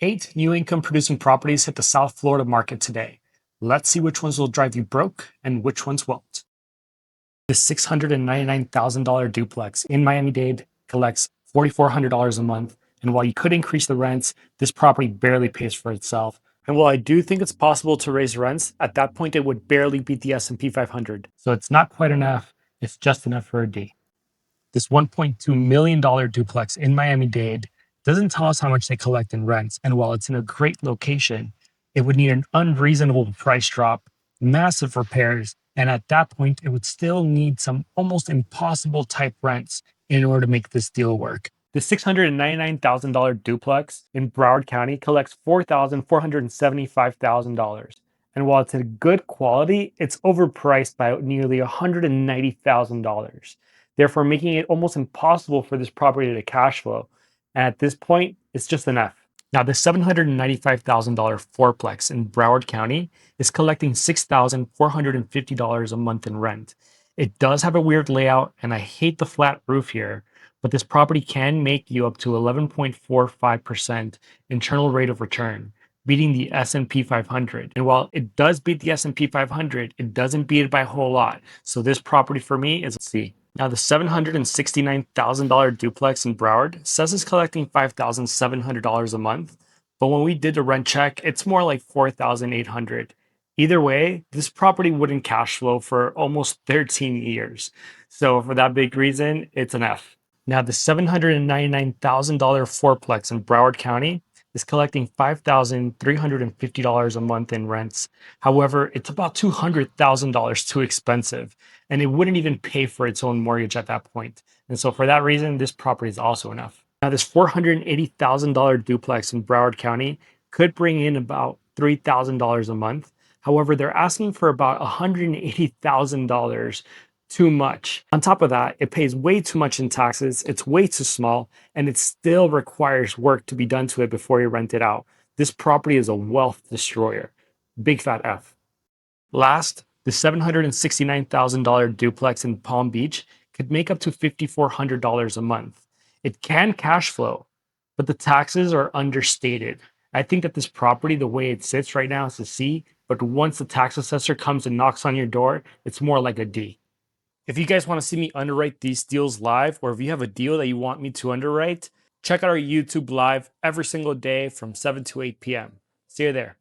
8 new income producing properties hit the South Florida market today. Let's see which ones will drive you broke and which ones won't. The $699,000 duplex in Miami-Dade collects $4,400 a month. And while you could increase the rents, this property barely pays for itself. And while I do think it's possible to raise rents, at that point it would barely beat the S&P 500. So it's not quite enough. It's just enough for a D. This $1.2 million duplex in Miami-Dade doesn't tell us how much they collect in rents. And while it's in a great location, it would need an unreasonable price drop, massive repairs, and at that point, it would still need some almost impossible type rents in order to make this deal work. The $699,000 duplex in Broward County collects $4,475,000. And while it's a good quality, it's overpriced by nearly $190,000, therefore making it almost impossible for this property to cash flow. And at this point, it's just an F. Now, the $795,000 fourplex in Broward County is collecting $6,450 a month in rent. It does have a weird layout, and I hate the flat roof here, but this property can make you up to 11.45% internal rate of return, beating the S&P 500. And while it does beat the S&P 500, it doesn't beat it by a whole lot. So this property for me is a C. Now, the $769,000 duplex in Broward says it's collecting $5,700 a month, but when we did a rent check, it's more like $4,800. Either way, this property wouldn't cash flow for almost 13 years. So for that big reason, it's an F. Now, the $799,000 fourplex in Broward County is collecting $5,350 a month in rents. However, it's about $200,000 too expensive, and it wouldn't even pay for its own mortgage at that point. And so for that reason, this property is also enough. Now, this $480,000 duplex in Broward County could bring in about $3,000 a month. However, they're asking for about $180,000 too much. On top of that, it pays way too much in taxes, it's way too small, and it still requires work to be done to it before you rent it out. This property is a wealth destroyer. Big fat F. Last, the $769,000 duplex in Palm Beach could make up to $5,400 a month. It can cash flow, but the taxes are understated. I think that this property, the way it sits right now, is a C, but once the tax assessor comes and knocks on your door, it's more like a D. If you guys want to see me underwrite these deals live, or if you have a deal that you want me to underwrite, check out our YouTube live every single day from 7 to 8 p.m. See you there.